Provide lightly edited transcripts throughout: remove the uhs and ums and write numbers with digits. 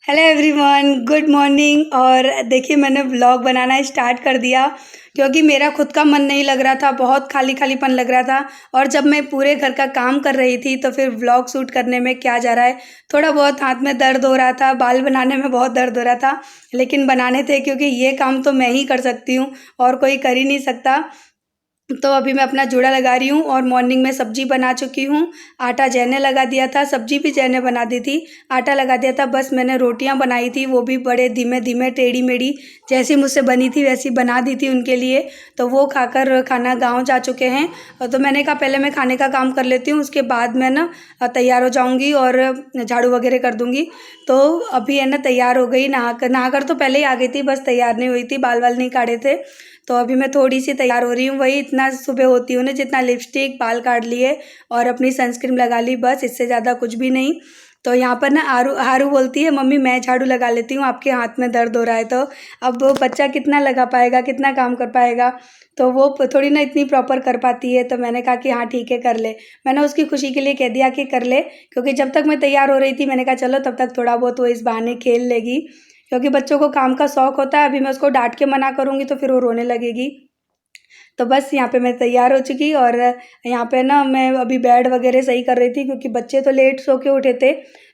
Hello everyone, good morning. और देखिए मैंने व्लॉग बनाना स्टार्ट कर दिया क्योंकि मेरा खुद का मन नहीं लग रहा था, बहुत खाली खालीपन लग रहा था। और जब मैं पूरे घर का काम कर रही थी तो फिर व्लॉग शूट करने में क्या जा रहा है, थोड़ा बहुत हाथ में दर्द हो रहा था, बाल बनाने में बहुत दर्द हो रहा था, लेकिन बनाने थे क्योंकि ये काम तो मैं ही कर सकती हूँ और कोई कर ही नहीं सकता। तो अभी मैं अपना जूड़ा लगा रही हूँ और मॉर्निंग में सब्जी बना चुकी हूँ। आटा जै ने लगा दिया था, सब्जी भी जै ने बना दी थी, आटा लगा दिया था। बस मैंने रोटियाँ बनाई थी, वो भी बड़े धीमे धीमे टेढ़ी मेढ़ी जैसी मुझसे बनी थी वैसी बना दी थी उनके लिए। तो वो खाकर खाना गाँव जा चुके हैं। तो मैंने कहा पहले मैं खाने का काम कर लेती हूँ, उसके बाद मैं ना तैयार हो जाऊँगी और झाड़ू वगैरह कर दूँगी। तो अभी है ना तैयार हो गई, नहाकर तो पहले ही आ गई थी, बस तैयार नहीं हुई थी, बाल वाल नहीं काटे थे। तो अभी मैं थोड़ी सी तैयार हो रही हूँ, वही इतना सुबह होती हूँ ना, जितना लिपस्टिक, बाल काट लिए और अपनी सनस्क्रीन लगा ली, बस इससे ज़्यादा कुछ भी नहीं। तो यहाँ पर ना हारू बोलती है, मम्मी मैं झाड़ू लगा लेती हूँ, आपके हाथ में दर्द हो रहा है। तो अब वो बच्चा कितना लगा पाएगा, कितना काम कर पाएगा, तो वो थोड़ी ना इतनी प्रॉपर कर पाती है। तो मैंने कहा कि हाँ ठीक है कर ले। मैंने उसकी खुशी के लिए कह दिया कि कर ले, क्योंकि जब तक मैं तैयार हो रही थी मैंने कहा चलो तब तक थोड़ा बहुत वो इस बहाने खेल लेगी, क्योंकि बच्चों को काम का शौक़ होता है। अभी मैं उसको डांट के मना करूँगी तो फिर वो रोने लगेगी। तो बस यहाँ पे मैं तैयार हो चुकी और यहाँ पे ना मैं अभी बेड वगैरह सही कर रही थी, क्योंकि बच्चे तो लेट सो के उठे थे।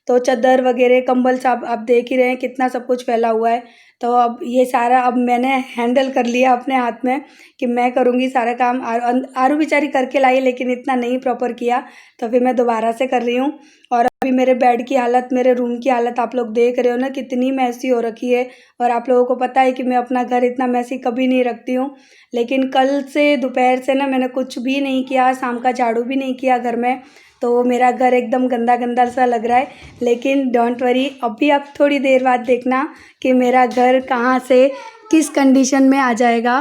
तो चादर वगैरह, कंबल सब आप देख ही रहे हैं कितना सब कुछ फैला हुआ है। तो अब ये सारा अब मैंने हैंडल कर लिया अपने हाथ में कि मैं करूँगी सारा काम। आरू बेचारी करके लाई लेकिन इतना नहीं प्रॉपर किया, तो फिर मैं दोबारा से कर रही हूँ। और अभी मेरे बेड की हालत, मेरे रूम की हालत आप लोग देख रहे हो ना कितनी मैसी हो रखी है। और आप लोगों को पता है कि मैं अपना घर इतना मैसी कभी नहीं रखती हूँ, लेकिन कल से दोपहर से ना मैंने कुछ भी नहीं किया, शाम का झाड़ू भी नहीं किया घर में। तो मेरा घर एकदम गंदा गंदा सा लग रहा है, लेकिन डोंट वरी, अभी आप थोड़ी देर बाद देखना कि मेरा घर कहाँ से किस कंडीशन में आ जाएगा।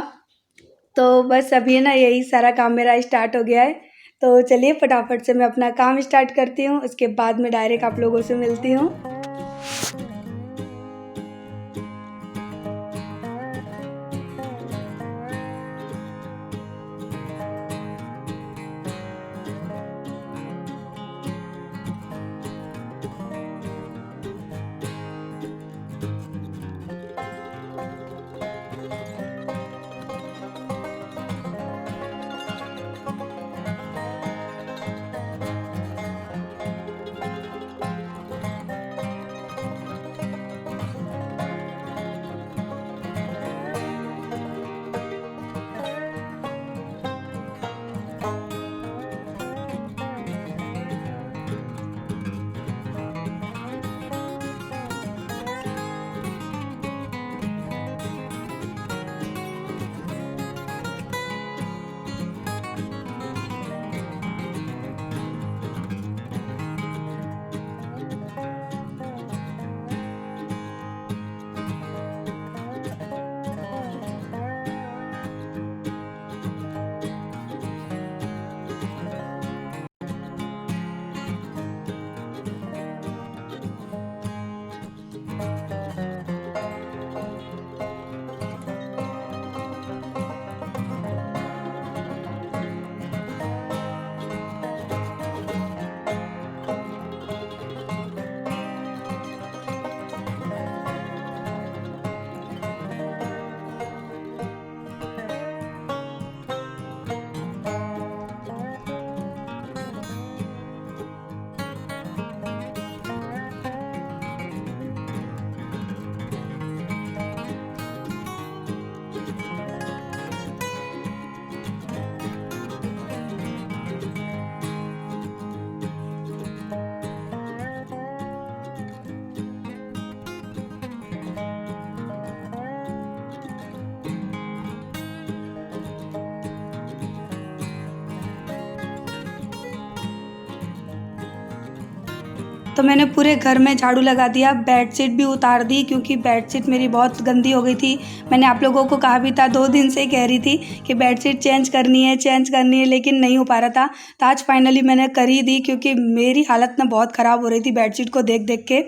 तो बस अभी ना यही सारा काम मेरा स्टार्ट हो गया है। तो चलिए फटाफट से मैं अपना काम स्टार्ट करती हूँ, उसके बाद मैं डायरेक्ट आप लोगों से मिलती हूँ। तो मैंने पूरे घर में झाड़ू लगा दिया, बेडशीट भी उतार दी, क्योंकि बेडशीट मेरी बहुत गंदी हो गई थी। मैंने आप लोगों को कहा भी था, 2 दिन से कह रही थी कि बेडशीट चेंज करनी है, लेकिन नहीं हो पा रहा था। तो आज फाइनली मैंने कर ही दी, क्योंकि मेरी हालत ना बहुत ख़राब हो रही थी बेडशीट को देख देख के।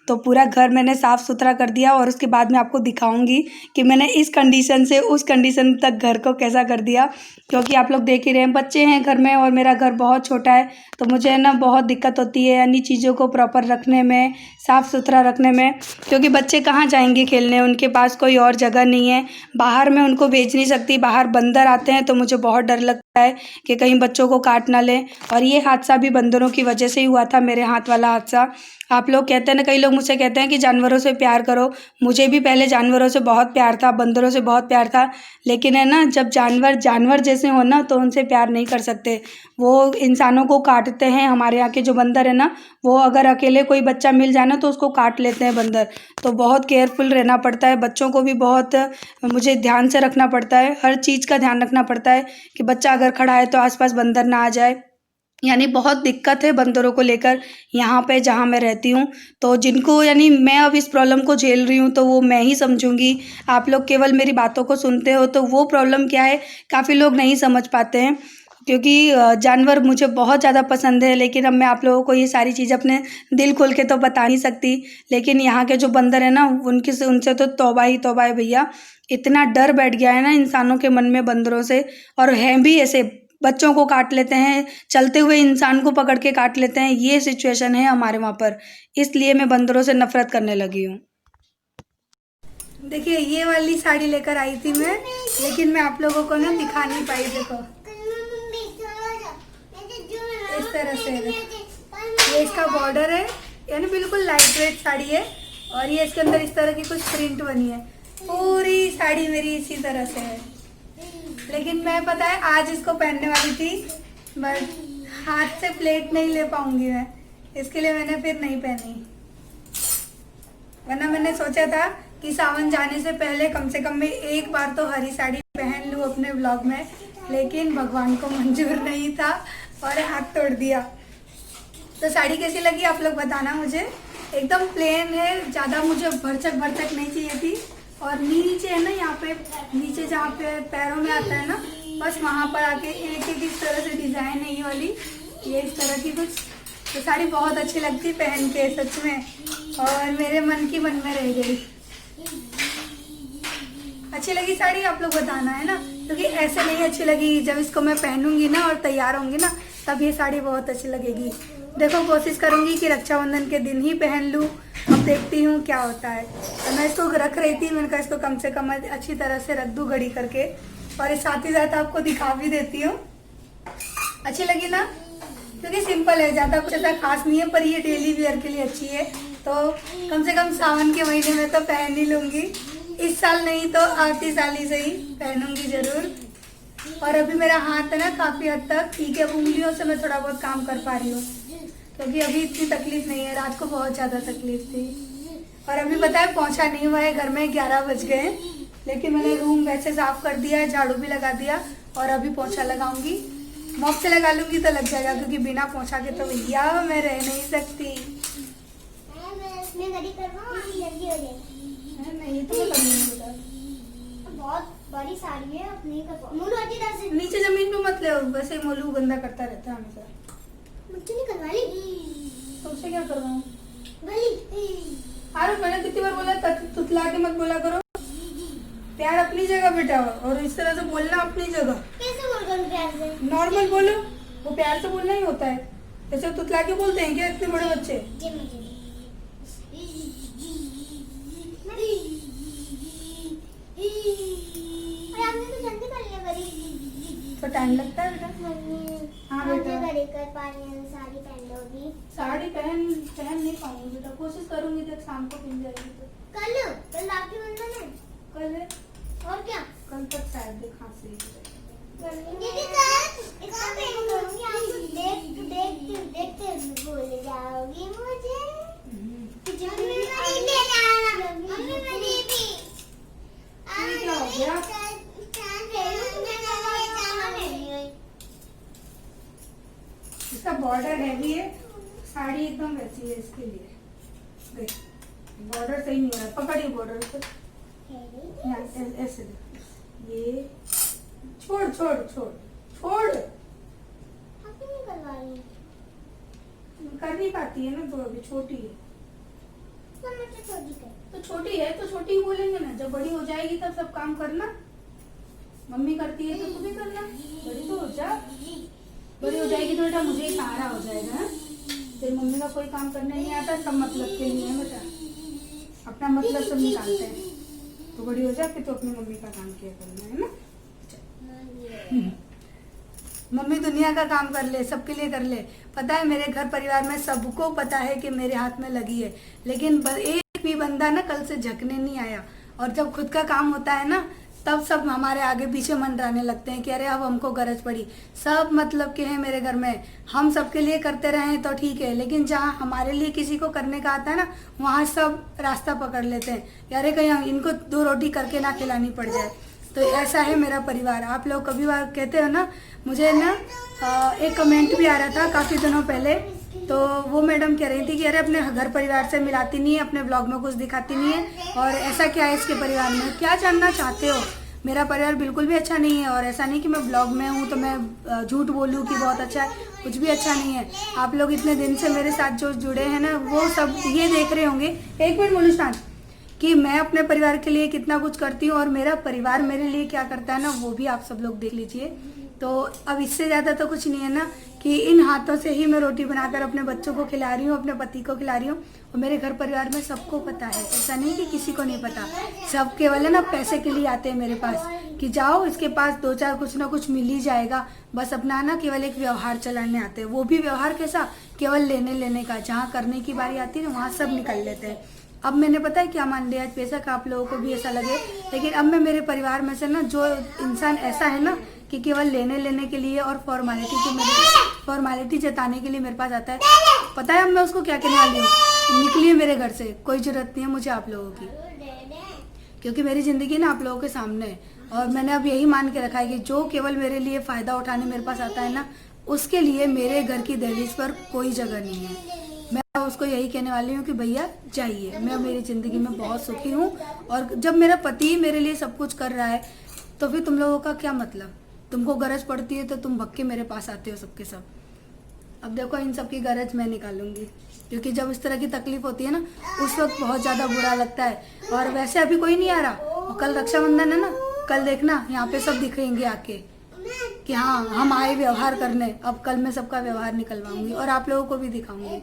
तो पूरा घर मैंने साफ़ सुथरा कर दिया और उसके बाद मैं आपको दिखाऊंगी कि मैंने इस कंडीशन से उस कंडीशन तक घर को कैसा कर दिया। क्योंकि आप लोग देख ही रहे हैं, बच्चे हैं घर में और मेरा घर बहुत छोटा है, तो मुझे ना बहुत दिक्कत होती है अन्य चीज़ों को प्रॉपर रखने में, साफ़ सुथरा रखने में। क्योंकि बच्चे कहाँ जाएंगे खेलने, उनके पास कोई और जगह नहीं है। बाहर मैं उनको भेज नहीं सकती, बाहर बंदर आते हैं तो मुझे बहुत डर लगता है कि कहीं बच्चों को काट ना लें। और ये हादसा भी बंदरों की वजह से ही हुआ था, मेरे हाथ वाला हादसा। आप लोग कहते हैं ना, कई लोग मुझसे कहते हैं कि जानवरों से प्यार करो। मुझे भी पहले जानवरों से बहुत प्यार था, बंदरों से बहुत प्यार था, लेकिन है ना, जब जानवर जैसे हो ना तो उनसे प्यार नहीं कर सकते। वो इंसानों को काटते हैं। हमारे यहाँ के जो बंदर है ना, वो अगर अकेले कोई बच्चा मिल जाए ना तो उसको काट लेते हैं बंदर। तो बहुत केयरफुल रहना पड़ता है, बच्चों को भी बहुत मुझे ध्यान से रखना पड़ता है, हर चीज़ का ध्यान रखना पड़ता है कि बच्चा अगर खड़ा है तो आसपास बंदर ना आ जाए। यानी बहुत दिक्कत है बंदरों को लेकर यहाँ पे जहाँ मैं रहती हूँ। तो जिनको, यानी मैं अब इस प्रॉब्लम को झेल रही हूँ तो वो मैं ही समझूंगी। आप लोग केवल मेरी बातों को सुनते हो तो वो प्रॉब्लम क्या है काफ़ी लोग नहीं समझ पाते हैं, क्योंकि जानवर मुझे बहुत ज़्यादा पसंद है। लेकिन अब मैं आप लोगों को ये सारी चीज़ अपने दिल खोल के तो बता नहीं सकती। लेकिन यहाँ के जो बंदर है ना, उनसे तो तौबा ही तौबा है भैया। इतना डर बैठ गया है ना इंसानों के मन में बंदरों से, और हैं भी ऐसे, बच्चों को काट लेते हैं, चलते हुए इंसान को पकड़ के काट लेते हैं। ये सिचुएशन है हमारे वहाँ पर, इसलिए मैं बंदरों से नफरत करने लगी हूँ। देखिए ये वाली साड़ी लेकर आई थी मैं, लेकिन मैं आप लोगों को ना दिखा नहीं पाई। देखो इस तरह से ये इसका बॉर्डर है, यानी बिल्कुल लाइट वेट साड़ी है। और ये इसके अंदर इस तरह की कुछ प्रिंट बनी है। पूरी साड़ी मेरी इसी तरह से है, लेकिन मैं पता है आज इसको पहनने वाली थी, बट हाथ से प्लेट नहीं ले पाऊंगी मैं, इसके लिए मैंने फिर नहीं पहनी। वरना मैंने सोचा था कि सावन जाने से पहले कम से कम मैं एक बार तो हरी साड़ी पहन लूँ अपने व्लॉग में, लेकिन भगवान को मंजूर नहीं था और हाथ तोड़ दिया। तो साड़ी कैसी लगी आप लोग बताना मुझे। एकदम प्लेन है, ज़्यादा मुझे भरचक नहीं चाहिए थी। और नीचे है ना, यहाँ पे नीचे जहाँ पे पैरों में आता है ना, बस वहाँ पर आके एक एक इस तरह से डिज़ाइन है ये वाली, ये इस तरह की कुछ। तो साड़ी बहुत अच्छी लगती पहन के सच में, और मेरे मन में रह गई। अच्छी लगी साड़ी आप लोग बताना है ना, क्योंकि ऐसे नहीं अच्छी लगी, जब इसको मैं पहनूंगी ना और तैयार होंगी ना तब ये साड़ी बहुत अच्छी लगेगी। देखो कोशिश करूंगी कि रक्षाबंधन के दिन ही पहन लूँ, अब देखती हूँ क्या होता है। तो मैं इसको रख रही थी, मैंने कहा इसको कम से कम अच्छी तरह से रख दूँ घड़ी करके, और इस साथ ही साथ आपको दिखा भी देती हूँ। अच्छी लगी ना, क्योंकि सिंपल है, ज़्यादा कुछ ऐसा खास नहीं है, पर ये डेली वेयर के लिए अच्छी है। तो कम से कम सावन के महीने में तो पहन ही लूँगी, इस साल नहीं तो आती साल ही सही पहनूंगी ज़रूर। और अभी मेरा हाथ है ना काफ़ी हद तक ठीक है, उंगलियों से मैं थोड़ा बहुत काम कर पा रही हूँ, क्योंकि अभी इतनी तकलीफ नहीं है, रात को बहुत ज़्यादा तकलीफ थी। और अभी पता है पहुँचा नहीं हुआ है, घर में 11 बज गए, लेकिन मैंने रूम वैसे साफ़ कर दिया है, झाड़ू भी लगा दिया, और अभी पोंछा लगाऊंगी। मॉप से लगा लूँगी तो लग जाएगा, क्योंकि बिना पोंछा के तो भैया मैं रह नहीं सकती। नहीं तो बहुत बड़ी साड़ी है, अपनी मोलू अच्छी तरह से नीचे जमीन पे मत ले, वैसे मोलू गंदा करता रहता है हमेशा। मुझे नहीं करवा ली, तो उससे क्या करवाऊं? अरे मैंने कितनी बार बोला, तुतला के मत बोला करो, प्यार अपनी जगह बेटा, और इस तरह से बोलना अपनी जगह। कैसे बोल करूं प्यार से? नॉर्मल बोलो, वो प्यार से बोलना ही होता है। जैसे तुतला के बोलते हैं क्या इतने बड़े बच्चे? तो टाइम लगता है बेटा। हाँ बेटा, साड़ी पहन लोगी? साड़ी पहन नहीं पाऊंगी बेटा, कोशिश करूंगी, देख शाम को पहन जाएगी तो। कल राखी बंधन है। कल है, और क्या? कल तक शायद देख हाथ से दीदी कल इतना पहन करूंगी, आप देखते भूल जाओगी मुझे। क्या हो गया? इसका बॉर्डर हैवी है, साड़ी एकदम वैसी है, इसके लिए देख बॉर्डर सही नहीं हो रहा, पकड़िए बॉर्डर को ऐसे देख, ये छोड़ छोड़ छोड़ छोड़, कर नहीं पाती है ना, तो अभी छोटी है। तो छोटी है तो छोटी ही बोलेंगे ना, जब बड़ी हो जाएगी तब सब काम करना। मम्मी करती है तो तू भी करना, बड़ी तो हो जा, बड़ी हो जाएगी तो बेटा मुझे ही सहारा हो जाएगा। तेरी मम्मी का कोई काम करने नहीं आता, सब मतलब के लिए है बेटा। अपना मतलब सब निकालते हैं। तो बड़ी हो जा के तो अपनी मम्मी का काम किया करना है ना। मम्मी दुनिया का काम कर ले, सबके लिए कर ले। पता है मेरे घर परिवार में सबको पता है कि मेरे हाथ में लगी है, लेकिन एक भी बंदा ना कल से झकने नहीं आया। और जब खुद का काम होता है ना, तब सब हमारे आगे पीछे मंडराने लगते हैं कि अरे अब हमको गरज पड़ी। सब मतलब के हैं मेरे घर में, हम सबके लिए करते रहें तो ठीक है, लेकिन जहाँ हमारे लिए किसी को करने का आता है ना, वहाँ सब रास्ता पकड़ लेते हैं कि अरे कहीं इनको 2 रोटी करके ना खिलानी पड़ जाए। तो ऐसा है मेरा परिवार। आप लोग कभी बार कहते हो ना, मुझे ना एक कमेंट भी आ रहा था काफ़ी दिनों पहले, तो वो मैडम कह रही थी कि अरे अपने घर परिवार से मिलाती नहीं है, अपने ब्लॉग में कुछ दिखाती नहीं है, और ऐसा क्या है इसके परिवार में, क्या जानना चाहते हो। मेरा परिवार बिल्कुल भी अच्छा नहीं है, और ऐसा नहीं कि मैं ब्लॉग में हूँ तो मैं झूठ बोलूँ कि बहुत अच्छा है, कुछ भी अच्छा नहीं है। आप लोग इतने दिन से मेरे साथ जो जुड़े हैं ना, वो सब ये देख रहे होंगे, 1 मिनट मुलुस्तान, कि मैं अपने परिवार के लिए कितना कुछ करती हूँ और मेरा परिवार मेरे लिए क्या करता है ना, वो भी आप सब लोग देख लीजिए। तो अब इससे ज़्यादा तो कुछ नहीं है ना, कि इन हाथों से ही मैं रोटी बनाकर अपने बच्चों को खिला रही हूँ, अपने पति को खिला रही हूँ, और मेरे घर परिवार में सबको पता है। ऐसा नहीं कि किसी को नहीं पता। सब केवल है ना पैसे के लिए आते हैं मेरे पास, कि जाओ इसके पास 2-4 कुछ ना कुछ मिल ही जाएगा, बस अपना ना केवल एक व्यवहार चलाने आते हैं। वो भी व्यवहार कैसा, केवल लेने का। जहाँ करने की बारी आती है वहाँ सब निकल लेते हैं। अब मैंने पता है क्या मान लिया, बेशक आप लोगों को भी ऐसा लगे, लेकिन अब मैं मेरे परिवार में से ना, जो इंसान ऐसा है ना कि केवल लेने के लिए और फॉर्मेलिटी जताने के लिए मेरे पास आता है, पता है अब मैं उसको क्या कहने वाली हूँ, निकलिए मेरे घर से, कोई जरूरत नहीं है मुझे आप लोगों की, क्योंकि मेरी ज़िंदगी ना आप लोगों के सामने है। और मैंने अब यही मान के रखा है कि जो केवल मेरे लिए फ़ायदा उठाने मेरे पास आता है ना, उसके लिए मेरे घर की दहलीज पर कोई जगह नहीं है। मैं उसको यही कहने वाली हूँ कि भैया जाइए, मैं मेरी ज़िंदगी में बहुत सुखी हूँ। और जब मेरा पति मेरे लिए सब कुछ कर रहा है, तो फिर तुम लोगों का क्या मतलब। तुमको गरज पड़ती है तो तुम भग के मेरे पास आते हो सबके सब। अब देखो इन सब की गरज मैं निकालूंगी, क्योंकि जब इस तरह की तकलीफ होती है ना, उस वक्त बहुत ज़्यादा बुरा लगता है। और वैसे अभी कोई नहीं आ रहा, और कल रक्षाबंधन है ना, कल देखना यहाँ पे सब दिखेंगे आके कि हाँ हम आए व्यवहार करने। अब कल मैं सबका व्यवहार निकलवाऊंगी और आप लोगों को भी दिखाऊंगी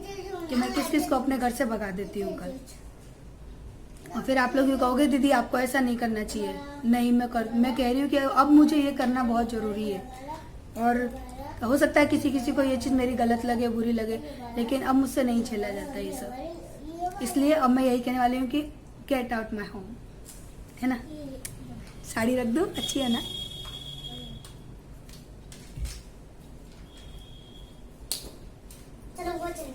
कि मैं किस किस को अपने घर से भगा देती हूँ कल। और फिर आप लोग ये कहोगे दीदी आपको ऐसा नहीं करना चाहिए। नहीं, मैं कह रही हूँ कि अब मुझे ये करना बहुत ज़रूरी है। और हो सकता है किसी को ये चीज़ मेरी गलत लगे, बुरी लगे, लेकिन अब मुझसे नहीं झेला जाता ये सब। इसलिए अब मैं यही कहने वाली हूँ कि गेट आउट माई होम, है ना। साड़ी रख दो, अच्छी है ना। चलो वो चलो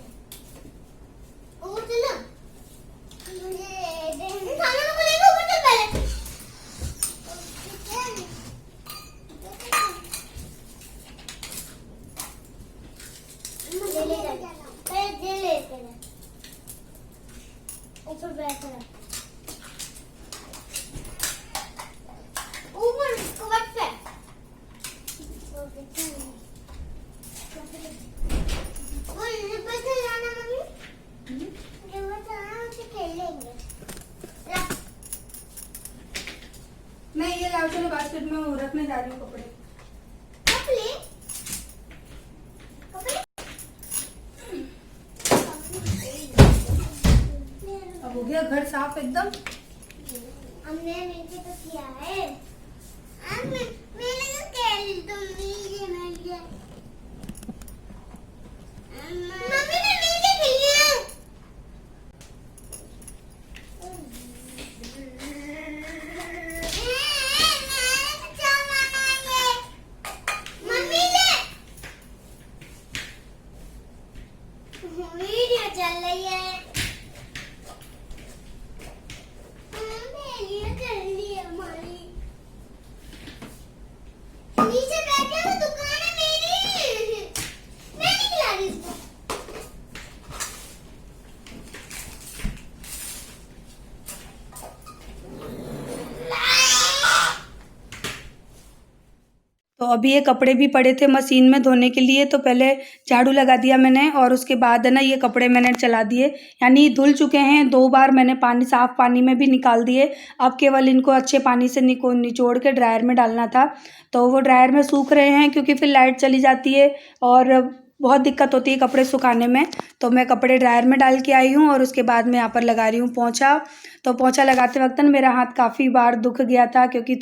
खाना को बोलेगा ऊपर चल पहले। ले जा पहले ले ऊपर बैठ रहा ऊपर कवर पे मैं ये लाओ, चलो बास्केट में रखने जा रही हूँ कपड़े। अब हो गया घर साफ एकदम। हमने नीचे तो किया है। मैंने तो खेल तुम नीचे मम्मी ने नीचे किया है। मम्मी ने वीडियो चल रही है। नीचे बैठे हो, दुकान है मेरी, मैं नहीं खिला रही इसको। तो अभी ये कपड़े भी पड़े थे मशीन में धोने के लिए, तो पहले झाड़ू लगा दिया मैंने, और उसके बाद है ना ये कपड़े मैंने चला दिए, यानी धुल चुके हैं। 2 बार मैंने साफ़ पानी में भी निकाल दिए। अब केवल इनको अच्छे पानी से निचोड़ के ड्रायर में डालना था, तो वो ड्रायर में सूख रहे हैं, क्योंकि फिर लाइट चली जाती है और बहुत दिक्कत होती है कपड़े सुखाने में। तो मैं कपड़े ड्रायर में डाल के आई हूँ और उसके बाद मैं यहाँ पर लगा रही हूँ पोंछा। तो पोंछा लगाते वक्त ना मेरा हाथ काफ़ी बार दुख गया था, क्योंकि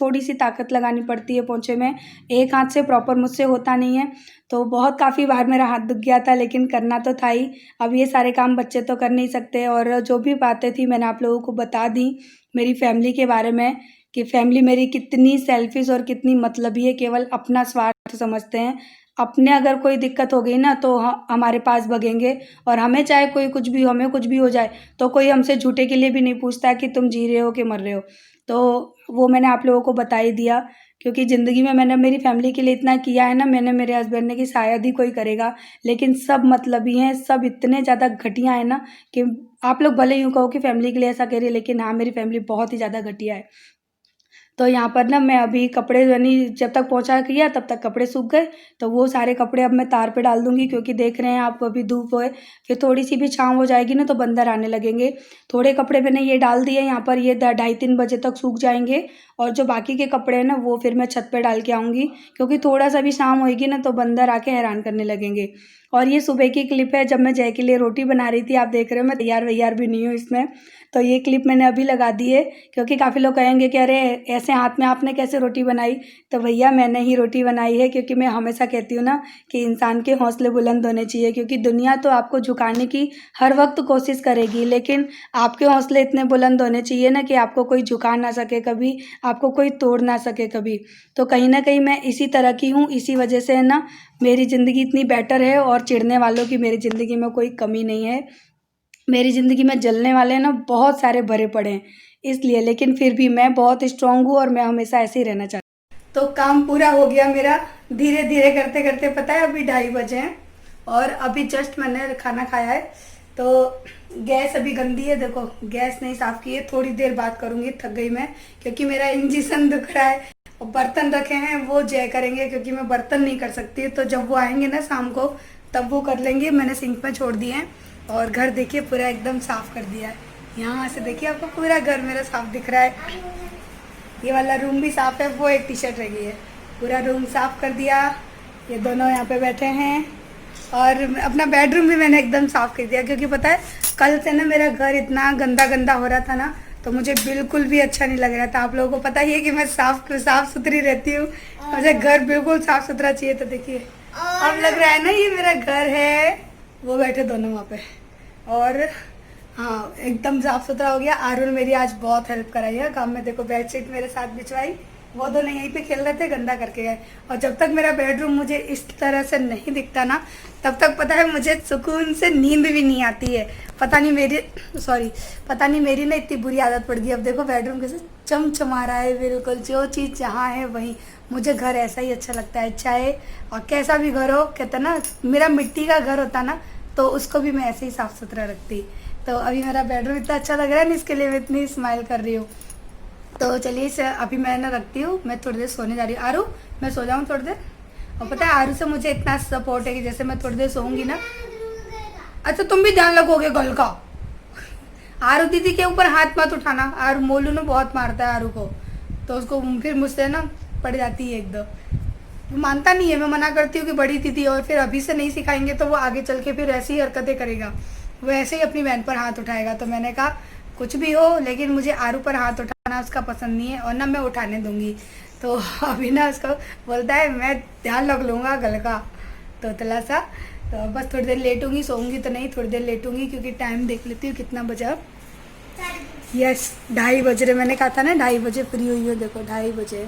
थोड़ी सी ताकत लगानी पड़ती है पोंछे में, एक हाथ से प्रॉपर मुझसे होता नहीं है। तो बहुत काफ़ी बार मेरा हाथ दुख गया था, लेकिन करना तो था ही। अब ये सारे काम बच्चे तो कर नहीं सकते। और जो भी बातें थी मैंने आप लोगों को बता दी मेरी फैमिली के बारे में, कि फैमिली मेरी कितनी सेल्फिश और कितनी मतलबी है, केवल अपना स्वार्थ समझते हैं। अपने अगर कोई दिक्कत हो गई ना तो हमारे पास भगेंगे, और हमें चाहे कोई कुछ भी हो, हमें कुछ भी हो जाए तो कोई हमसे झूठे के लिए भी नहीं पूछता कि तुम जी रहे हो कि मर रहे हो। तो वो मैंने आप लोगों को बता ही दिया, क्योंकि ज़िंदगी में मैंने मेरी फैमिली के लिए इतना किया है ना, मैंने मेरे हस्बैंड ने, कि शायद ही कोई करेगा। लेकिन सब मतलबी हैं, सब इतने ज़्यादा घटिया हैं ना, कि आप लोग भले यूँ कहो कि फैमिली के लिए ऐसा कह रही है, लेकिन हाँ मेरी फैमिली बहुत ही ज़्यादा घटिया है। तो यहाँ पर ना मैं अभी कपड़े यानी जब तक पोंछा किया तब तक कपड़े सूख गए। तो वो सारे कपड़े अब मैं तार पे डाल दूँगी, क्योंकि देख रहे हैं आप अभी धूप है, फिर थोड़ी सी भी छाँव हो जाएगी ना तो बंदर आने लगेंगे। थोड़े कपड़े मैंने ये डाल दिए यहाँ पर, ये 2:30-3 बजे तक सूख जाएंगे। और जो बाकी के कपड़े हैं ना वो फिर मैं छत पे डाल के आऊँगी, क्योंकि थोड़ा सा भी शाम होएगी ना तो बंदर आके हैरान करने लगेंगे। और ये सुबह की क्लिप है, जब मैं जय के लिए रोटी बना रही थी। आप देख रहे हो मैं तैयार वैयार भी नहीं हूँ इसमें। तो ये क्लिप मैंने अभी लगा दी है, क्योंकि काफ़ी लोग कहेंगे कि अरे ऐसे हाथ में आपने कैसे रोटी बनाई। तो भैया मैंने ही रोटी बनाई है, क्योंकि मैं हमेशा कहती हूँ ना कि इंसान के हौसले बुलंद होने चाहिए, क्योंकि दुनिया तो आपको झुकाने की हर वक्त कोशिश करेगी, लेकिन आपके हौसले इतने बुलंद होने चाहिए ना कि आपको कोई झुका ना सके कभी, आपको कोई तोड़ ना सके कभी। तो कहीं ना कहीं मैं इसी तरह की हूँ, इसी वजह से है ना मेरी ज़िंदगी इतनी बेटर है, और चिढ़ने वालों की मेरी ज़िंदगी में कोई कमी नहीं है। मेरी ज़िंदगी में जलने वाले ना बहुत सारे भरे पड़े हैं इसलिए, लेकिन फिर भी मैं बहुत स्ट्रांग हूँ और मैं हमेशा ऐसे ही रहना चाहती हूँ। तो काम पूरा हो गया मेरा धीरे धीरे करते करते। पता है अभी 2:30 बजे हैं और अभी जस्ट मैंने खाना खाया है। तो गैस अभी गंदी है, देखो गैस नहीं साफ़ की है। थोड़ी देर बात करूँगी, थक गई मैं, क्योंकि मेरा इंजेक्शन दुख रहा है। और बर्तन रखे हैं वो जय करेंगे, क्योंकि मैं बर्तन नहीं कर सकती। तो जब वो आएंगे ना शाम को तब वो कर लेंगे। मैंने सिंक में छोड़ दिए हैं। और घर देखिए पूरा एकदम साफ़ कर दिया है। यहाँ से देखिए आपको पूरा घर मेरा साफ़ दिख रहा है। ये वाला रूम भी साफ़ है, वो एक टी-शर्ट रह गई है। पूरा रूम साफ़ कर दिया। ये दोनों यहाँ पे बैठे हैं। और अपना बेडरूम भी मैंने एकदम साफ़ कर दिया, क्योंकि पता है कल से ना मेरा घर इतना गंदा गंदा हो रहा था ना, तो मुझे बिल्कुल भी अच्छा नहीं लग रहा था। आप लोगों को पता ही है कि मैं साफ़ सुथरी रहती हूँ, मुझे घर बिल्कुल साफ़ सुथरा चाहिए। तो देखिए अब लग रहा है ना ये मेरा घर है। वो बैठे दोनों वहाँ पे, और हाँ एकदम साफ़ सुथरा हो गया। आरुण मेरी आज बहुत हेल्प कराई है काम में। देखो बेडशीट मेरे साथ बिछवाई, वो दोनों यहीं पे खेल रहे थे, गंदा करके गए। और जब तक मेरा बेडरूम मुझे इस तरह से नहीं दिखता ना, तब तक पता है मुझे सुकून से नींद भी नहीं आती है। पता नहीं मेरी ना इतनी बुरी आदत पड़ गई। अब देखो बेडरूम कैसे चमचमा रहा है, बिल्कुल जो चीज़ जहाँ है वहीं। मुझे घर ऐसा ही अच्छा लगता है, चाहे और कैसा भी घर हो। कहते ना मेरा मिट्टी का घर होता ना तो उसको भी मैं ऐसे ही साफ़ सुथरा रखती। तो अभी मेरा बेडरूम इतना अच्छा लग रहा है ना, इसके लिए मैं इतनी स्माइल कर रही हूँ। तो चलिए इसे अभी मैं ना रखती हूँ, मैं थोड़ी देर सोने जा रही हूँ। आरू मैं सो जाऊँ थोड़ी देर। और पता है आरू से मुझे इतना सपोर्ट है कि जैसे मैं थोड़ी देर सोऊंगी ना। अच्छा तुम भी ध्यान रखोगे कल का। आरू दीदी के ऊपर हाथ मत उठाना। आरू मोलू ने बहुत मारता है आरू को, तो उसको फिर मुझसे ना पड़ जाती है एकदम। वो मानता नहीं है, मैं मना करती हूँ कि बड़ी दीदी, और फिर अभी से नहीं सिखाएंगे तो वो आगे चल के फिर ऐसी ही हरकतें करेगा, वो ऐसे ही अपनी बहन पर हाथ उठाएगा। तो मैंने कहा कुछ भी हो, लेकिन मुझे आरू पर हाथ उठाना उसका पसंद नहीं है, और ना मैं उठाने दूंगी। तो अभी ना उसको बोलता है मैं ध्यान रख लूँगा गल का, तो तला सा। तो बस थोड़ी देर लेटूंगी, सोऊंगी तो नहीं, थोड़ी देर लेटूंगी, क्योंकि टाइम देख लेती हूँ कितना बजा। यस 2:30 बज रहे। मैंने कहा था ना 2:30 बजे फ्री हुई हो, देखो 2:30 बजे।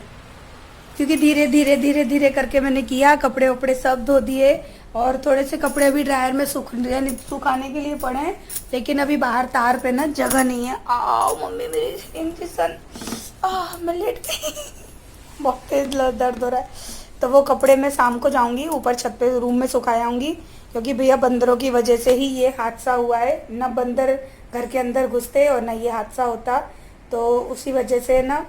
क्योंकि धीरे धीरे करके मैंने किया, कपड़े वपड़े सब धो दिए, और थोड़े से कपड़े अभी ड्रायर में सुखाने के लिए पड़े हैं। लेकिन अभी बाहर तार पे ना जगह नहीं है। आओ मम्मी मेरी इंजेक्शन, मैं लेट गई। बहुत तेज दर्द हो रहा है। तो वो कपड़े मैं शाम को जाऊंगी ऊपर छत पे रूम में सुखा आऊँगी, क्योंकि भैया बंदरों की वजह से ही ये हादसा हुआ है ना। बंदर घर के अंदर घुसते और ना ये हादसा होता, तो उसी वजह से ना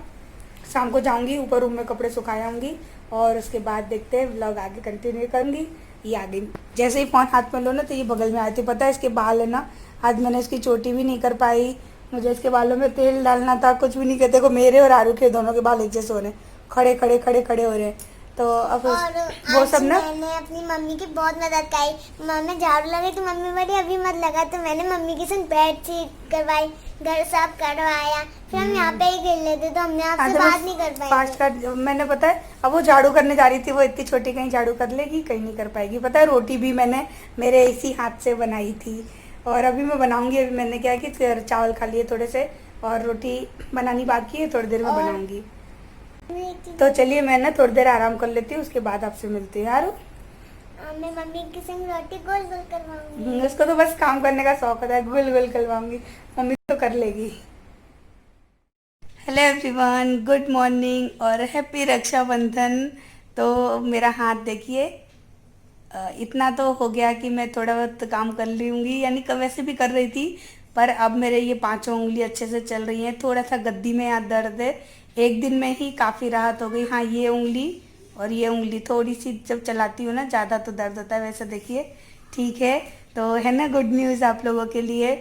शाम को जाऊंगी ऊपर रूम में कपड़े सुखाए आऊँगी। और उसके बाद देखते हैं व्लॉग आगे कंटिन्यू करूँगी। ये आ गई, जैसे ही फ़ोन हाथ में लो ना तो ये बगल में आई थी। पता है इसके बाल है ना, आज मैंने इसकी चोटी भी नहीं कर पाई। मुझे इसके बालों में तेल डालना था, कुछ भी नहीं कहते को। मेरे और आरू के दोनों के बाल एक जैसे हो रहे हैं, खड़े खड़े हो रहे हैं। तो अब और वो आज सब ना मैंने अपनी मम्मी की बहुत मदद करी। मम्मी झाड़ू लगी तो मम्मी बोली अभी मत लगा, तो मैंने मम्मी की संग बेडशीट करवाई, घर साफ करवाया, फिर हम यहाँ पे ही खेल लेते, तो हमने आपसे बात नहीं कर पाई। फास्ट कर मैंने पता है, अब वो झाड़ू करने जा रही थी, वो इतनी छोटी कहीं झाड़ू कर लेगी, कहीं नहीं कर पाएगी। पता है रोटी भी मैंने मेरे इसी हाथ से बनाई थी, और अभी मैं बनाऊंगी। अभी मैंने क्या है कि चावल खा लिए थोड़े से, और रोटी बनानी बाकी है, थोड़ी देर में बनाऊंगी। तो चलिए मैं ना थोड़ी देर आराम कर लेती हूँ, उसके बाद आपसे मिलती हूँ यार। मैं मम्मी की संग रोटी गोल गोल करवाऊंगी। उसको तो बस काम करने का शौक होता है, गोल गोल करवाऊंगी, मम्मी तो कर लेगी। हेलो एवरीवन, गुड मॉर्निंग और हैप्पी रक्षाबंधन। तो मेरा हाथ देखिए, इतना तो हो गया कि मैं थोड़ा बहुत काम कर लूँगी, यानी वैसे भी कर रही थी, पर अब मेरे ये पांचों उंगली अच्छे से चल रही हैं। थोड़ा सा गद्दी में यहाँ दर्द है, एक दिन में ही काफ़ी राहत हो गई। हाँ, ये उंगली और ये उंगली थोड़ी सी जब चलाती हूँ ना ज़्यादा तो दर्द होता है, वैसे देखिए ठीक है। तो है ना गुड न्यूज़ आप लोगों के लिए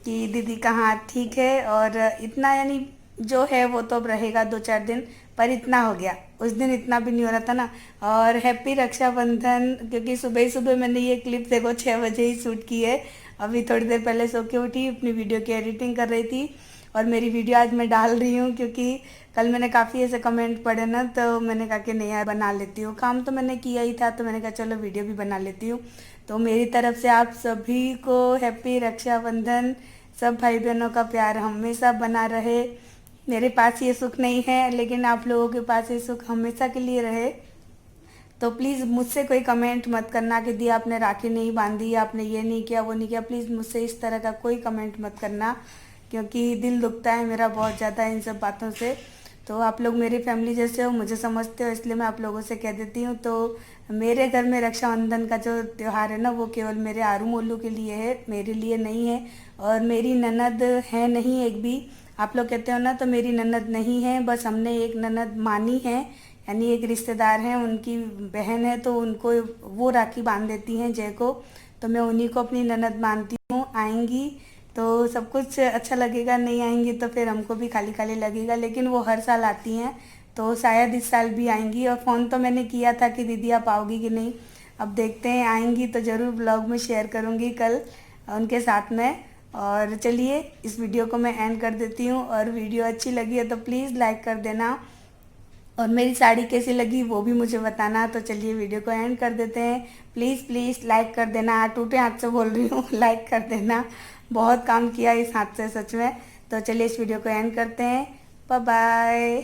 कि दीदी का हाथ ठीक है, और इतना यानी जो है वो तो अब रहेगा 2-4 दिन, पर इतना हो गया। उस दिन इतना भी नहीं हो रहा था ना। और हैप्पी रक्षाबंधन, क्योंकि सुबह ही सुबह मैंने ये क्लिप देखो 6 बजे ही शूट की है। अभी थोड़ी देर पहले सो के उठी, अपनी वीडियो की एडिटिंग कर रही थी, और मेरी वीडियो आज मैं डाल रही हूँ क्योंकि कल मैंने काफ़ी ऐसे कमेंट पढ़े ना, तो मैंने कहा कि नहीं यार बना लेती हूँ। काम तो मैंने किया ही था, तो मैंने कहा चलो वीडियो भी बना लेती हूँ। तो मेरी तरफ से आप सभी को हैप्पी रक्षाबंधन। सब भाई बहनों का प्यार हमेशा बना रहे। मेरे पास ये सुख नहीं है, लेकिन आप लोगों के पास ये सुख हमेशा के लिए रहे। तो प्लीज़ मुझसे कोई कमेंट मत करना कि दी आपने राखी नहीं बांधी, आपने ये नहीं किया, वो नहीं किया। प्लीज़ मुझसे इस तरह का कोई कमेंट मत करना, क्योंकि दिल दुखता है मेरा बहुत ज़्यादा इन सब बातों से। तो आप लोग मेरी फैमिली जैसे हो, मुझे समझते हो, इसलिए मैं आप लोगों से कह देती हूँ। तो मेरे घर में रक्षाबंधन का जो त्यौहार है ना, वो केवल मेरे आरू मोलू के लिए है, मेरे लिए नहीं है। और मेरी ननद है नहीं एक भी, आप लोग कहते हो ना, तो मेरी ननद नहीं है। बस हमने एक ननद मानी है, यानी एक रिश्तेदार हैं, उनकी बहन है, तो उनको वो राखी बांध देती हैं जय को। तो मैं उन्हीं को अपनी ननद मानती हूँ। आएंगी तो सब कुछ अच्छा लगेगा, नहीं आएंगी तो फिर हमको भी खाली खाली लगेगा। लेकिन वो हर साल आती हैं, तो शायद इस साल भी आएंगी। और फ़ोन तो मैंने किया था कि दीदी आप आओगी कि नहीं, अब देखते हैं। आएंगी तो ज़रूर ब्लॉग में शेयर करूँगी कल उनके साथ में। और चलिए इस वीडियो को मैं एंड कर देती हूँ, और वीडियो अच्छी लगी है तो प्लीज़ लाइक कर देना, और मेरी साड़ी कैसी लगी वो भी मुझे बताना। तो चलिए वीडियो को एंड कर देते हैं। प्लीज़ प्लीज़ लाइक कर देना, टूटे हाथ से बोल रही हूँ लाइक कर देना, बहुत काम किया इस हाथ से सच में। तो चलिए इस वीडियो को एंड करते हैं। Bye bye.